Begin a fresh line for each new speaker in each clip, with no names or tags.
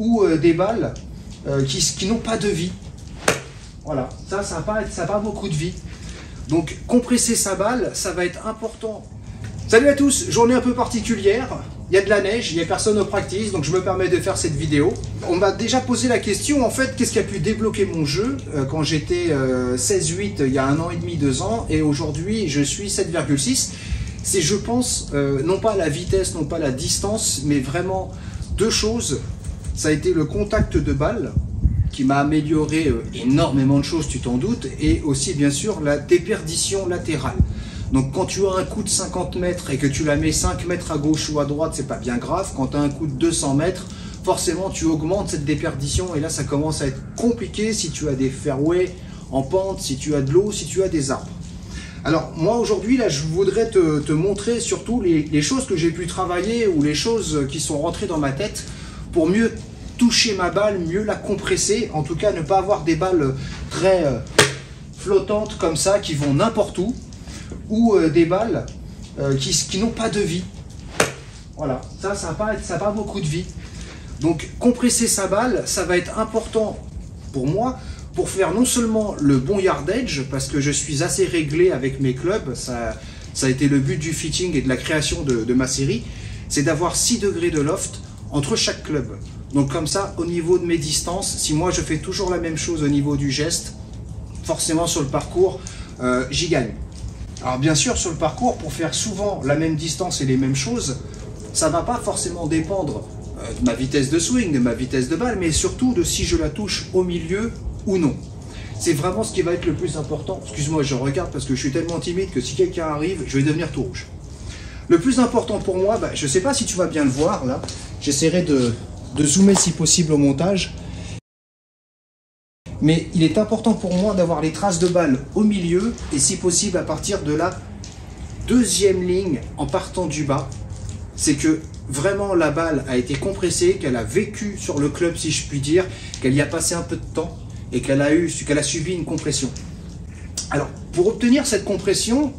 ou des balles qui n'ont pas de vie. Voilà, ça n'a pas beaucoup de vie. Donc compresser sa balle, ça va être important. Salut à tous, journée un peu particulière. Il y a de la neige, il n'y a personne au practice, donc je me permets de faire cette vidéo. On m'a déjà posé la question, en fait, qu'est-ce qui a pu débloquer mon jeu quand j'étais 16-8 il y a 1 an et demi, 2 ans, et aujourd'hui je suis 7,6. C'est, je pense, non pas la vitesse, non pas la distance, mais vraiment 2 choses. Ça a été le contact de balle, qui m'a amélioré énormément de choses, tu t'en doutes, et aussi bien sûr la déperdition latérale. Donc quand tu as un coup de 50 mètres et que tu la mets 5 mètres à gauche ou à droite, c'est pas bien grave. Quand tu as un coup de 200 mètres, forcément tu augmentes cette déperdition et là ça commence à être compliqué si tu as des fairways en pente, si tu as de l'eau, si tu as des arbres. Alors moi aujourd'hui là je voudrais te montrer surtout les choses que j'ai pu travailler ou les choses qui sont rentrées dans ma tête pour mieux toucher ma balle, mieux la compresser, en tout cas ne pas avoir des balles très flottantes comme ça qui vont n'importe où, ou des balles qui n'ont pas de vie. Voilà, ça n'a pas beaucoup de vie. Donc compresser sa balle, ça va être important pour moi, pour faire non seulement le bon yardage, parce que je suis assez réglé avec mes clubs, ça a été le but du fitting et de la création de ma série, c'est d'avoir 6 degrés de loft entre chaque club. Donc comme ça, au niveau de mes distances, si moi je fais toujours la même chose au niveau du geste, forcément sur le parcours, j'y gagne. Alors bien sûr, sur le parcours, pour faire souvent la même distance et les mêmes choses, ça ne va pas forcément dépendre de ma vitesse de swing, de ma vitesse de balle, mais surtout de si je la touche au milieu ou non. C'est vraiment ce qui va être le plus important. Excuse-moi, je regarde parce que je suis tellement timide que si quelqu'un arrive, je vais devenir tout rouge. Le plus important pour moi, je ne sais pas si tu vas bien le voir là, j'essaierai de zoomer si possible au montage. Mais il est important pour moi d'avoir les traces de balles au milieu et si possible à partir de la 2e ligne en partant du bas. C'est que vraiment la balle a été compressée, qu'elle a vécu sur le club si je puis dire, qu'elle y a passé un peu de temps et qu'elle a subi une compression. Alors pour obtenir cette compression,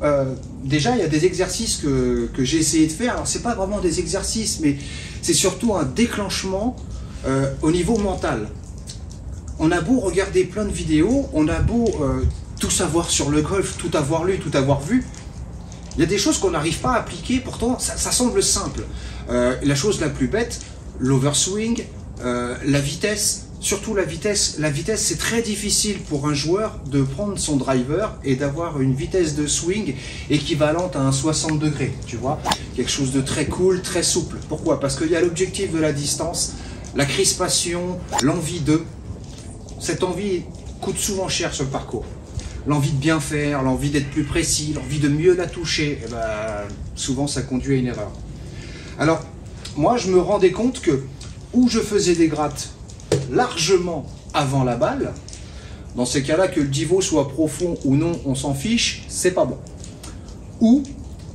déjà il y a des exercices que j'ai essayé de faire. Alors c'est pas vraiment des exercices mais c'est surtout un déclenchement au niveau mental. On a beau regarder plein de vidéos, on a beau tout savoir sur le golf, tout avoir lu, tout avoir vu, il y a des choses qu'on n'arrive pas à appliquer, pourtant ça semble simple. La chose la plus bête, l'overswing, la vitesse, surtout la vitesse c'est très difficile pour un joueur de prendre son driver et d'avoir une vitesse de swing équivalente à un 60 degrés, tu vois, quelque chose de très cool, très souple. Pourquoi? Parce qu'il y a l'objectif de la distance, la crispation, l'envie de... Cette envie coûte souvent cher sur le parcours. L'envie de bien faire, l'envie d'être plus précis, l'envie de mieux la toucher, et souvent ça conduit à une erreur. Alors, moi je me rendais compte que où je faisais des grattes largement avant la balle, dans ces cas-là, que le divot soit profond ou non, on s'en fiche, c'est pas bon. Ou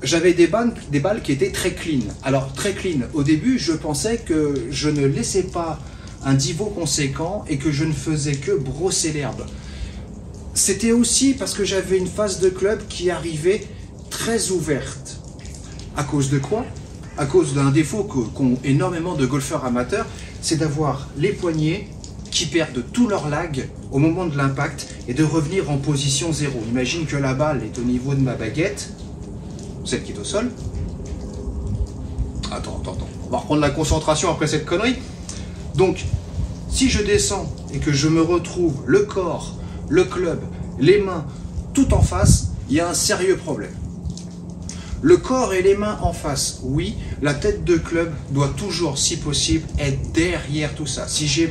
j'avais des balles qui étaient très clean. Alors très clean, au début je pensais que je ne laissais pas un divot conséquent et que je ne faisais que brosser l'herbe. C'était aussi parce que j'avais une face de club qui arrivait très ouverte. À cause de quoi? À cause d'un défaut qu'ont énormément de golfeurs amateurs, c'est d'avoir les poignets qui perdent tout leur lag au moment de l'impact et de revenir en position 0. Imagine que la balle est au niveau de ma baguette, celle qui est au sol. Attends, on va reprendre la concentration après cette connerie. Donc, si je descends et que je me retrouve le corps, le club, les mains, tout en face, il y a un sérieux problème. Le corps et les mains en face, oui, la tête de club doit toujours, si possible, être derrière tout ça. Si j'ai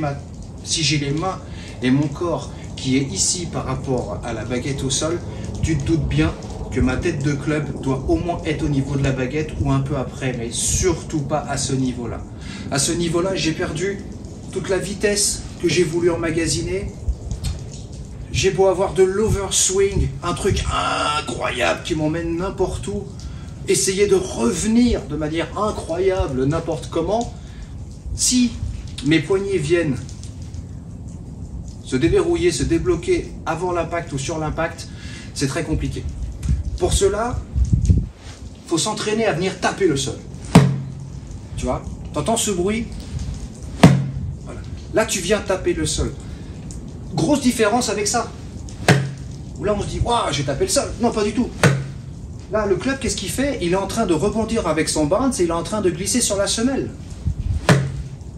les mains et mon corps qui est ici par rapport à la baguette au sol, tu te doutes bien que ma tête de club doit au moins être au niveau de la baguette ou un peu après, mais surtout pas à ce niveau-là. À ce niveau-là, j'ai perdu toute la vitesse que j'ai voulu emmagasiner. J'ai beau avoir de l'overswing, un truc incroyable qui m'emmène n'importe où, essayer de revenir de manière incroyable n'importe comment, si mes poignets viennent se déverrouiller, se débloquer avant l'impact ou sur l'impact, c'est très compliqué. Pour cela, il faut s'entraîner à venir taper le sol. Tu vois, t'entends ce bruit? Voilà. Là, tu viens taper le sol. Grosse différence avec ça. Où là, on se dit, waouh, j'ai tapé le sol. Non, pas du tout. Là, le club, qu'est-ce qu'il fait? Il est en train de rebondir avec son bounce et il est en train de glisser sur la semelle.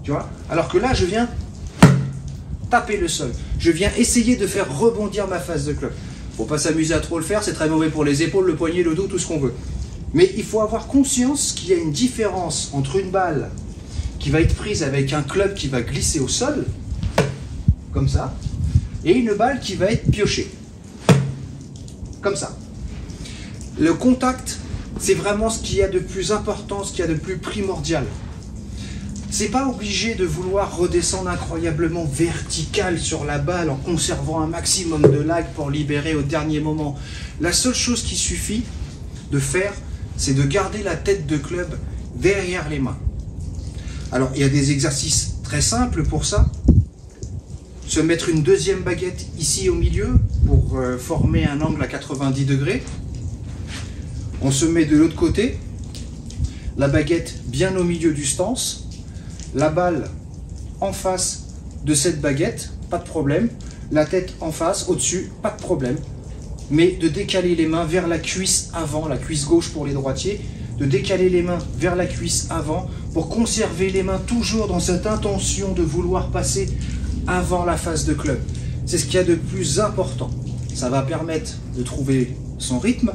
Tu vois? Alors que là, je viens taper le sol. Je viens essayer de faire rebondir ma phase de club. Faut pas s'amuser à trop le faire, c'est très mauvais pour les épaules, le poignet, le dos, tout ce qu'on veut. Mais il faut avoir conscience qu'il y a une différence entre une balle qui va être prise avec un club qui va glisser au sol, comme ça, et une balle qui va être piochée, comme ça. Le contact, c'est vraiment ce qu'il y a de plus important, ce qu'il y a de plus primordial. C'est pas obligé de vouloir redescendre incroyablement vertical sur la balle en conservant un maximum de lag pour libérer au dernier moment. La seule chose qui suffit de faire, c'est de garder la tête de club derrière les mains. Alors, il y a des exercices très simples pour ça. Se mettre une deuxième baguette ici au milieu pour former un angle à 90 degrés. On se met de l'autre côté, la baguette bien au milieu du stance. La balle en face de cette baguette, pas de problème. La tête en face, au-dessus, pas de problème. Mais de décaler les mains vers la cuisse avant, la cuisse gauche pour les droitiers, de décaler les mains vers la cuisse avant pour conserver les mains toujours dans cette intention de vouloir passer avant la phase de club. C'est ce qu'il y a de plus important. Ça va permettre de trouver son rythme,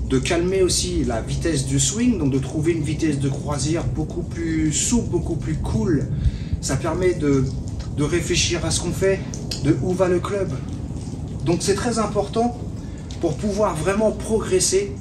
de calmer aussi la vitesse du swing, donc de trouver une vitesse de croisière beaucoup plus souple, beaucoup plus cool. Ça permet de réfléchir à ce qu'on fait, de où va le club. Donc c'est très important pour pouvoir vraiment progresser